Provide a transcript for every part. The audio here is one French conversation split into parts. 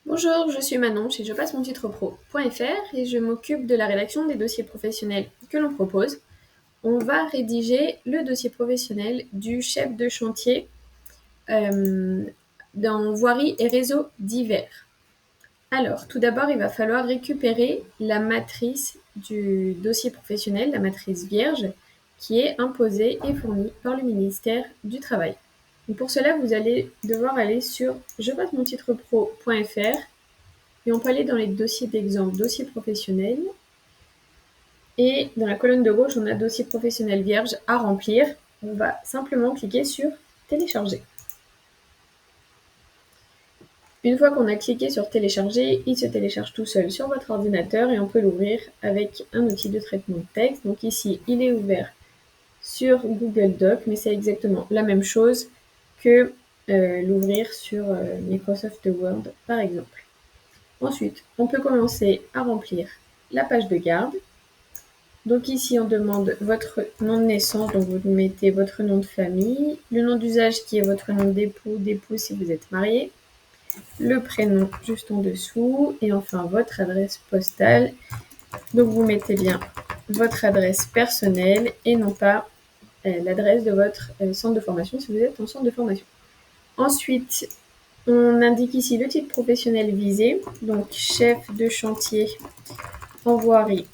Bonjour, je suis Manon chez Je passe mon titre pro.fr et je m'occupe de la rédaction des dossiers professionnels que l'on propose. On va rédiger le dossier professionnel du chef de chantier dans voirie et réseaux divers. Alors, tout d'abord, il va falloir récupérer la matrice du dossier professionnel, la matrice vierge, qui est imposée et fournie par le ministère du Travail. Donc pour cela, vous allez devoir aller sur je passe mon titre pro.fr et on peut aller dans les dossiers d'exemple, dossier professionnel. Et dans la colonne de gauche, on a dossier professionnel vierge à remplir. On va simplement cliquer sur télécharger. Une fois qu'on a cliqué sur télécharger, il se télécharge tout seul sur votre ordinateur et on peut l'ouvrir avec un outil de traitement de texte. Donc ici, il est ouvert sur Google Doc, mais c'est exactement la même chose que l'ouvrir sur Microsoft Word, par exemple. Ensuite, on peut commencer à remplir la page de garde. Donc ici, on demande votre nom de naissance, donc vous mettez votre nom de famille, le nom d'usage qui est votre nom d'époux, d'épouse si vous êtes marié, le prénom juste en dessous, et enfin votre adresse postale. Donc vous mettez bien votre adresse personnelle et non pas l'adresse de votre centre de formation si vous êtes en centre de formation. Ensuite, on indique ici le titre professionnel visé, donc chef de chantier en voirie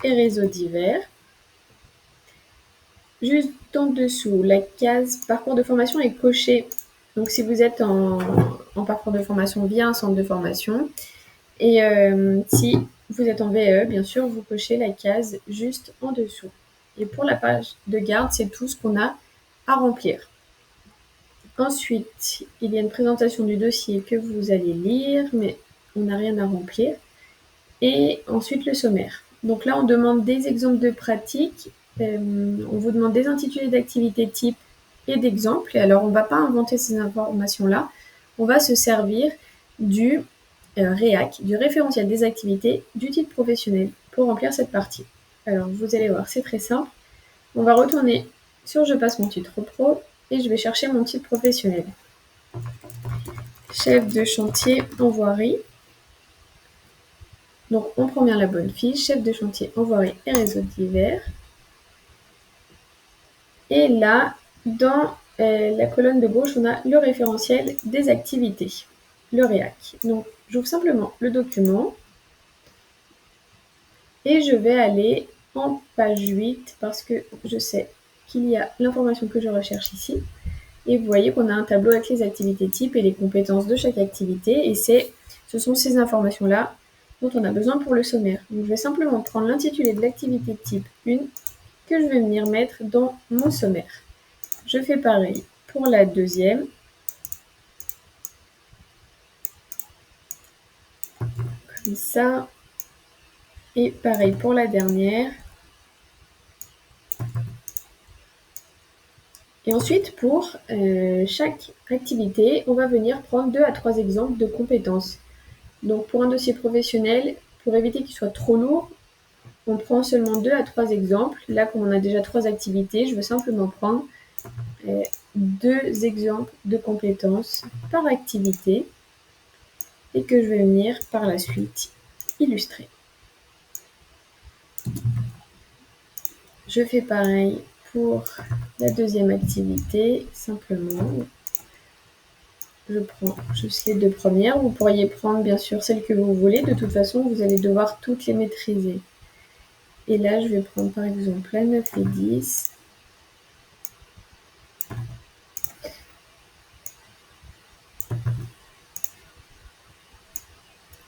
et réseaux divers. Juste en dessous, la case parcours de formation est cochée. Donc si vous êtes en parcours de formation via un centre de formation, et si vous êtes en VE, bien sûr, vous cochez la case juste en dessous. Et pour la page de garde, c'est tout ce qu'on a à remplir. Ensuite, il y a une présentation du dossier que vous allez lire, mais on n'a rien à remplir. Et ensuite, le sommaire. Donc là, on demande des exemples de pratiques. On vous demande des intitulés d'activités type et d'exemples. Et alors, on ne va pas inventer ces informations-là. On va se servir du REAC, du référentiel des activités du titre professionnel, pour remplir cette partie. Alors, vous allez voir, c'est très simple. On va retourner sur Je passe mon titre pro et je vais chercher mon titre professionnel. Chef de chantier en voirie. Donc, on prend bien la bonne fiche, chef de chantier en voirie et réseaux divers. Et là, dans la colonne de gauche, on a le référentiel des activités, le REAC. Donc, j'ouvre simplement le document et je vais aller en page 8 parce que je sais qu'il y a l'information que je recherche ici. Et vous voyez qu'on a un tableau avec les activités types et les compétences de chaque activité. Et ce sont ces informations-là dont on a besoin pour le sommaire. Donc, je vais simplement prendre l'intitulé de l'activité type 1 que je vais venir mettre dans mon sommaire. Je fais pareil pour la deuxième. Comme ça. Et pareil pour la dernière. Et ensuite, pour chaque activité, on va venir prendre 2 à 3 exemples de compétences. Donc pour un dossier professionnel, pour éviter qu'il soit trop lourd, on prend seulement 2 à 3 exemples. Là, comme on a déjà 3 activités, je veux simplement prendre 2 exemples de compétences par activité et que je vais venir par la suite illustrer. Je fais pareil pour la deuxième activité, simplement. Je prends juste les 2 premières. Vous pourriez prendre bien sûr celles que vous voulez. De toute façon, vous allez devoir toutes les maîtriser. Et là, je vais prendre par exemple la 9 et 10.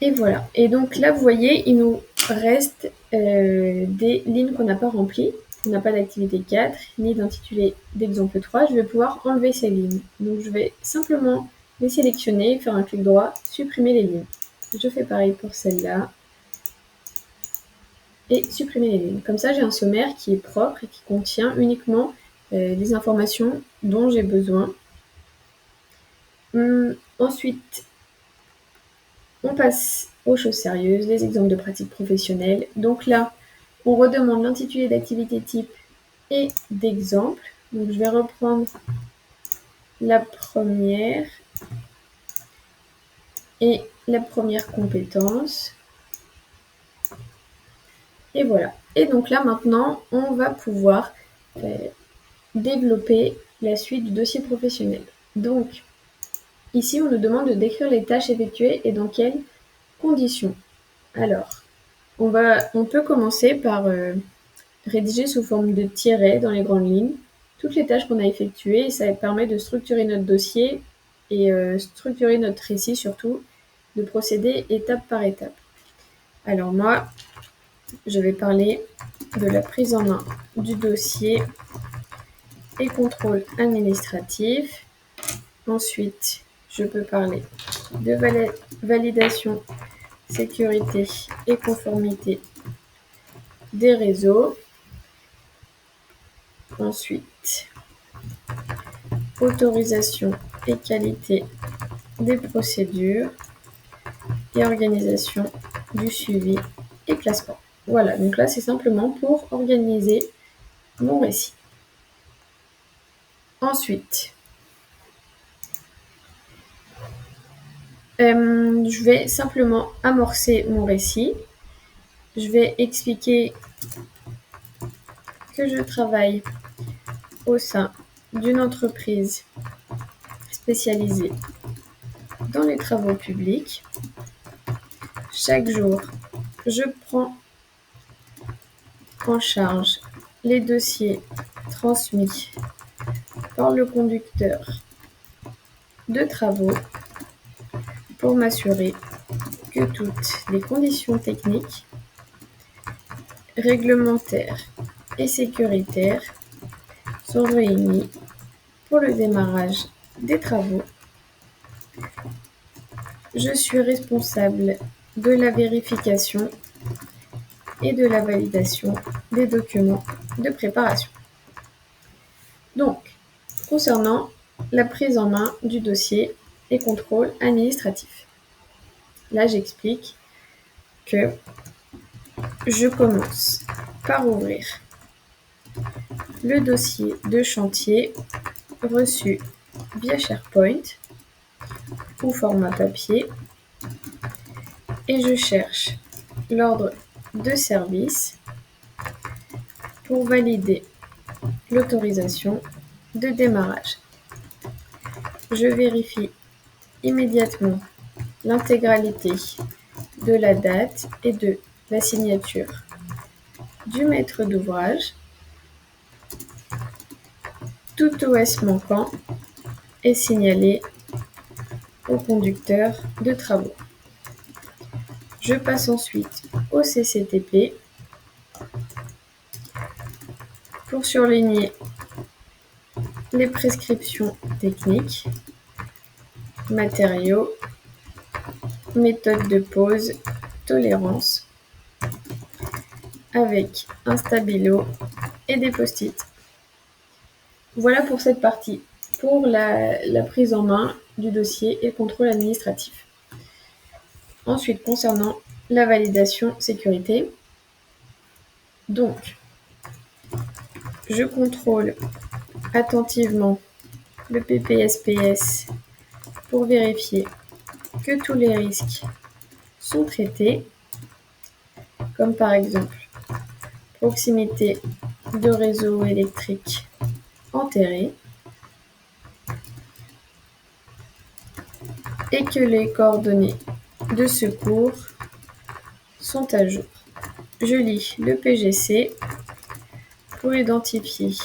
Et voilà. Et donc là, vous voyez, il nous reste des lignes qu'on n'a pas remplies. On n'a pas d'activité 4, ni d'intitulé d'exemple 3. Je vais pouvoir enlever ces lignes. Donc je vais simplement les sélectionner, faire un clic droit, supprimer les lignes. Je fais pareil pour celle-là. Et supprimer les lignes. Comme ça, j'ai un sommaire qui est propre et qui contient uniquement les informations dont j'ai besoin. Ensuite, on passe aux choses sérieuses, les exemples de pratiques professionnelles. Donc là, on redemande l'intitulé d'activité type et d'exemple. Donc je vais reprendre la première. et la première compétence. Et voilà. Et donc là, maintenant, on va pouvoir développer la suite du dossier professionnel. Donc, ici, on nous demande de décrire les tâches effectuées et dans quelles conditions. Alors, on peut commencer par rédiger sous forme de tirets dans les grandes lignes toutes les tâches qu'on a effectuées et ça permet de structurer notre dossier et structurer notre récit surtout, de procéder étape par étape. Alors moi, je vais parler de la prise en main du dossier et contrôle administratif. Ensuite, je peux parler de validation, sécurité et conformité des réseaux. Ensuite, autorisation et qualité des procédures et organisation du suivi et classement. Voilà, donc là c'est simplement pour organiser mon récit. Ensuite, je vais simplement amorcer mon récit. Je vais expliquer que je travaille au sein d'une entreprise spécialisée dans les travaux publics. Chaque jour, je prends en charge les dossiers transmis par le conducteur de travaux pour m'assurer que toutes les conditions techniques, réglementaires et sécuritaires sont réunies pour le démarrage des travaux. Je suis responsable de la vérification et de la validation des documents de préparation. Donc, concernant la prise en main du dossier et contrôle administratif. Là, j'explique que je commence par ouvrir le dossier de chantier reçu via SharePoint ou format papier et je cherche l'ordre de service pour valider l'autorisation de démarrage. Je vérifie immédiatement l'intégralité de la date et de la signature du maître d'ouvrage. Tout OS manquant est signalé au conducteur de travaux. Je passe ensuite au CCTP pour surligner les prescriptions techniques, matériaux, méthode de pose, tolérance, avec un stabilo et des post-it. Voilà pour cette partie, pour la prise en main du dossier et le contrôle administratif. Ensuite, concernant la validation sécurité, donc, je contrôle attentivement le PPSPS pour vérifier que tous les risques sont traités, comme par exemple proximité de réseaux électriques enterrés, et que les coordonnées de secours sont à jour. Je lis le PGC pour identifier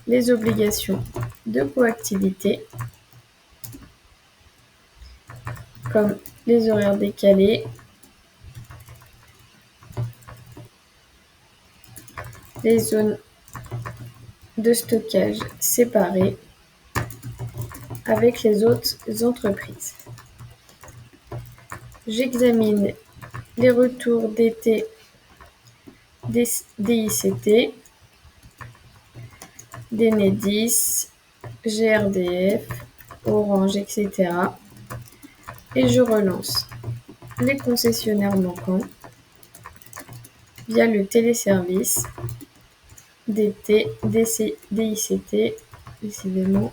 les obligations de coactivité, comme les horaires décalés, les zones de stockage séparées avec les autres entreprises. J'examine les retours d'été des DICT, d'Enedis, GRDF, Orange, etc. Et je relance les concessionnaires manquants via le téléservice DT, DICT, décidément,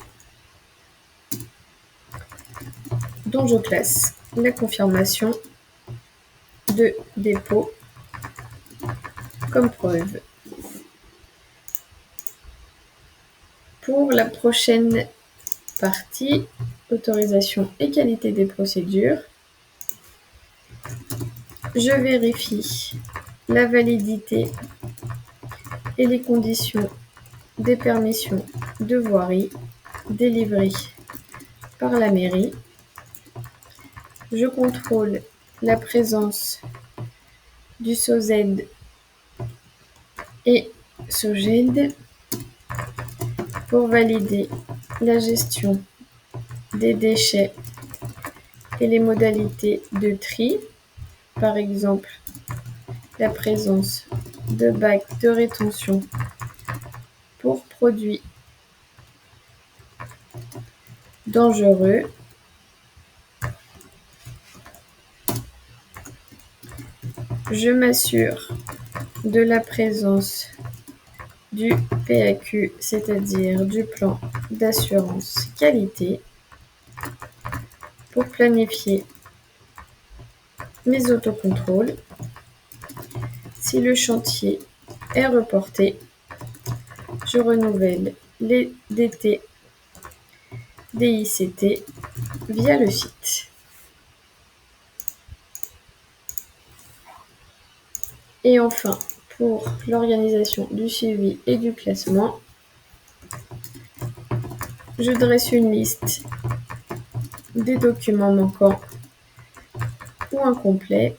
dont je classe la confirmation de dépôt comme preuve. Pour la prochaine partie, autorisation et qualité des procédures, je vérifie la validité et les conditions des permissions de voirie délivrées par la mairie. Je contrôle la présence du SOSED et SOGED pour valider la gestion des déchets et les modalités de tri, par exemple la présence de bacs de rétention pour produits dangereux. Je m'assure de la présence du PAQ, c'est-à-dire du plan d'assurance qualité, pour planifier mes autocontrôles. Si le chantier est reporté, je renouvelle les DT, DICT via le site. Et enfin, pour l'organisation du suivi et du classement, je dresse une liste des documents manquants ou incomplets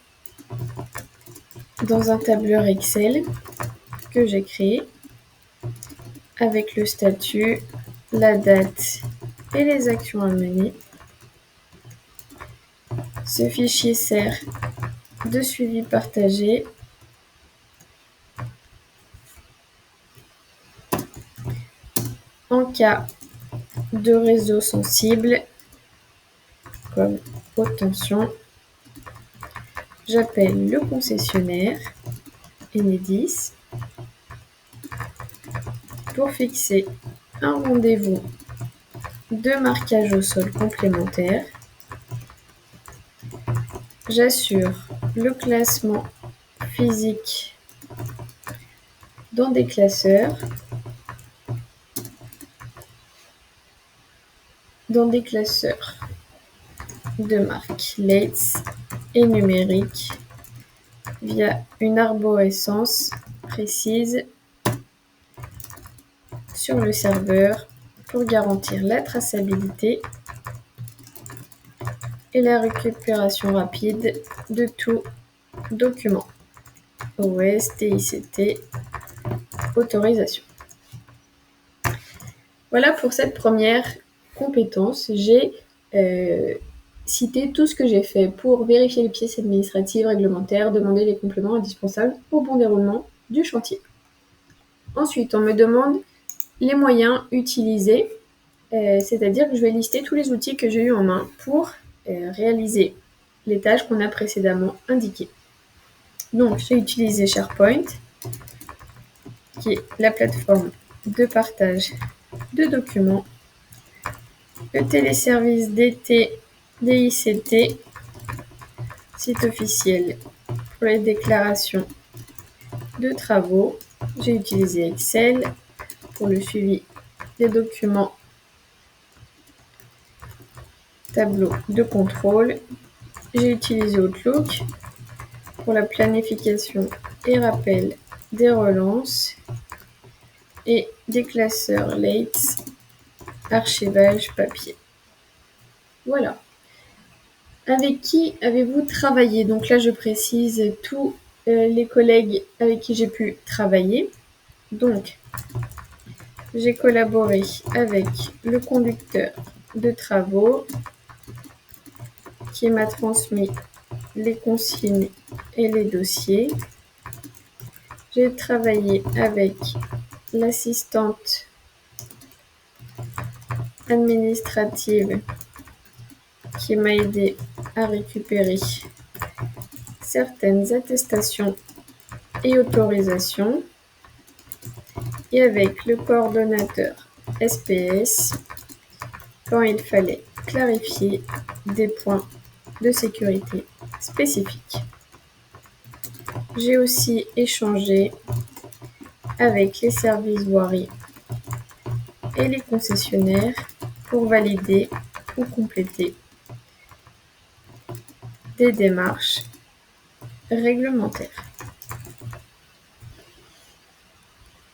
dans un tableur Excel que j'ai créé avec le statut, la date et les actions à mener. Ce fichier sert de suivi partagé en cas de réseau sensible comme haute tension. J'appelle le concessionnaire Enedis pour fixer un rendez-vous de marquage au sol complémentaire. J'assure le classement physique dans des classeurs, de marque Leitz et numérique via une arborescence précise sur le serveur pour garantir la traçabilité et la récupération rapide de tout document. OS, DICT, autorisation. Voilà pour cette première compétence. J'ai cité tout ce que j'ai fait pour vérifier les pièces administratives, réglementaires, demander les compléments indispensables au bon déroulement du chantier. Ensuite, on me demande les moyens utilisés, c'est-à-dire que je vais lister tous les outils que j'ai eu en main pour réaliser les tâches qu'on a précédemment indiquées. Donc, j'ai utilisé SharePoint, qui est la plateforme de partage de documents, le téléservice DT, DICT, site officiel pour les déclarations de travaux. J'ai utilisé Excel pour le suivi des documents, tableau de contrôle. J'ai utilisé Outlook pour la planification et rappel des relances et des classeurs Leitz, archivage papier. Voilà. Avec qui avez-vous travaillé? Donc là, je précise tous les collègues avec qui j'ai pu travailler. Donc, j'ai collaboré avec le conducteur de travaux qui m'a transmis les consignes et les dossiers. J'ai travaillé avec l'assistante administrative qui m'a aidé à récupérer certaines attestations et autorisations, et avec le coordonnateur SPS quand il fallait clarifier des points de sécurité spécifiques. J'ai aussi échangé avec les services voirie et les concessionnaires pour valider ou compléter des démarches réglementaires.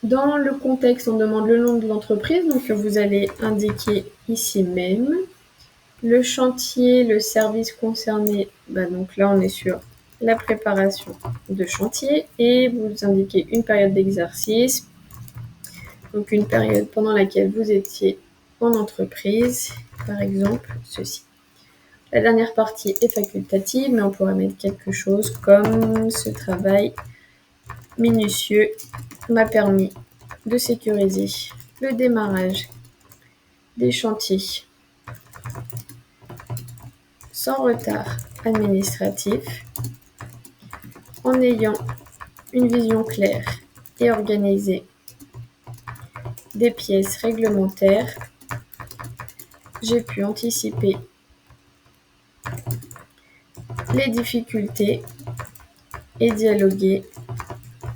Dans le contexte, on demande le nom de l'entreprise, donc vous allez indiquer ici même. Le chantier, le service concerné, donc là on est sur la préparation de chantier et vous indiquez une période d'exercice, donc une période pendant laquelle vous étiez en entreprise, par exemple ceci. La dernière partie est facultative, mais on pourrait mettre quelque chose comme ce travail minutieux m'a permis de sécuriser le démarrage des chantiers sans retard administratif, en ayant une vision claire et organisée des pièces réglementaires. J'ai pu anticiper les difficultés et dialoguer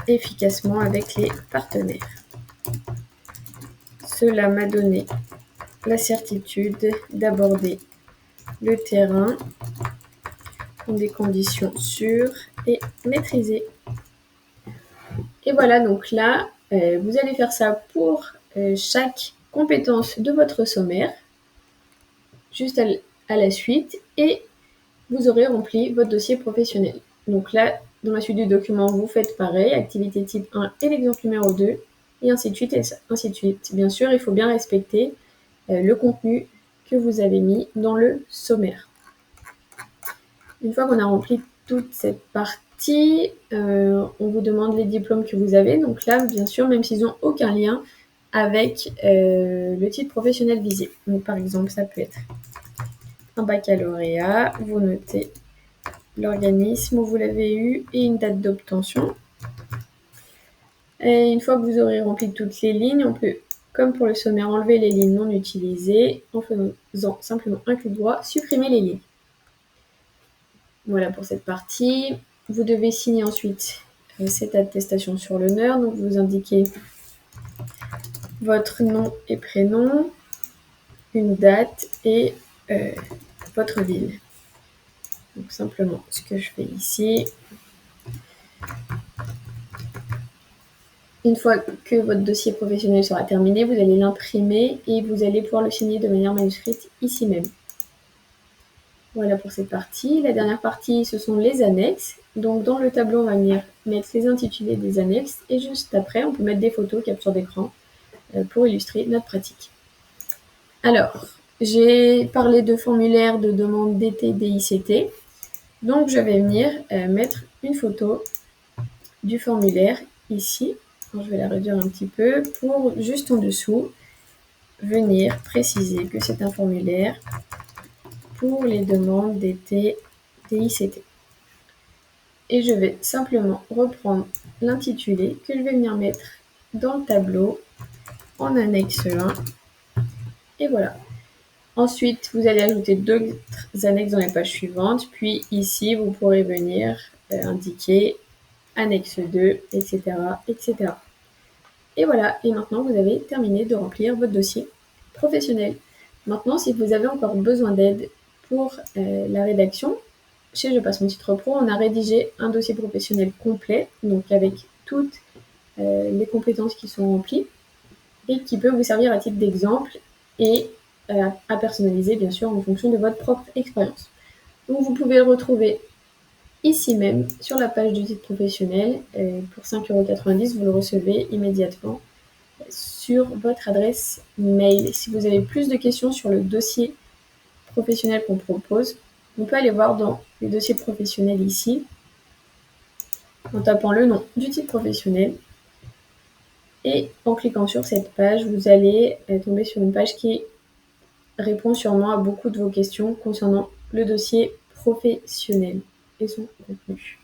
efficacement avec les partenaires. Cela m'a donné la certitude d'aborder le terrain dans des conditions sûres et maîtrisées. Et voilà, donc là, vous allez faire ça pour chaque compétence de votre sommaire, juste à la suite, et vous aurez rempli votre dossier professionnel. Donc là, dans la suite du document, vous faites pareil, activité type 1 et l'exemple numéro 2, et ainsi de suite, et ainsi de suite. Bien sûr, il faut bien respecter le contenu que vous avez mis dans le sommaire. Une fois qu'on a rempli toute cette partie, on vous demande les diplômes que vous avez. Donc là, bien sûr, même s'ils n'ont aucun lien avec le titre professionnel visé. Donc par exemple, ça peut être un baccalauréat, vous notez l'organisme où vous l'avez eu et une date d'obtention. Et une fois que vous aurez rempli toutes les lignes, on peut, comme pour le sommaire, enlever les lignes non utilisées en faisant simplement un clic droit, supprimer les lignes. Voilà pour cette partie. Vous devez signer ensuite cette attestation sur l'honneur. Donc vous indiquez votre nom et prénom, une date et votre ville. Donc simplement ce que je fais ici. Une fois que votre dossier professionnel sera terminé, vous allez l'imprimer et vous allez pouvoir le signer de manière manuscrite ici même. Voilà pour cette partie. La dernière partie, ce sont les annexes. Donc dans le tableau, on va venir mettre les intitulés des annexes et juste après, on peut mettre des photos, capture d'écran pour illustrer notre pratique. Alors, j'ai parlé de formulaire de demande DT DICT. Donc je vais venir mettre une photo du formulaire ici. Alors, je vais la réduire un petit peu pour juste en dessous venir préciser que c'est un formulaire pour les demandes DT DICT. Et je vais simplement reprendre l'intitulé que je vais venir mettre dans le tableau en annexe 1. Et voilà. Ensuite, vous allez ajouter d'autres annexes dans les pages suivantes. Puis ici, vous pourrez venir indiquer annexe 2, etc., etc. Et voilà. Et maintenant, vous avez terminé de remplir votre dossier professionnel. Maintenant, si vous avez encore besoin d'aide pour la rédaction, chez Je passe mon titre pro, on a rédigé un dossier professionnel complet, donc avec toutes les compétences qui sont remplies et qui peut vous servir à titre d'exemple et à personnaliser bien sûr en fonction de votre propre expérience. Donc vous pouvez le retrouver ici même sur la page du titre professionnel. Pour 5,90 €, vous le recevez immédiatement sur votre adresse mail. Si vous avez plus de questions sur le dossier professionnel qu'on propose, on peut aller voir dans les dossiers professionnels ici, en tapant le nom du titre professionnel. Et en cliquant sur cette page, vous allez tomber sur une page qui répond sûrement à beaucoup de vos questions concernant le dossier professionnel et son contenu.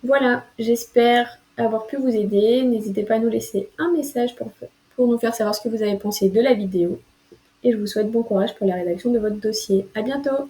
Voilà, j'espère avoir pu vous aider. N'hésitez pas à nous laisser un message pour nous faire savoir ce que vous avez pensé de la vidéo. Et je vous souhaite bon courage pour la rédaction de votre dossier. À bientôt!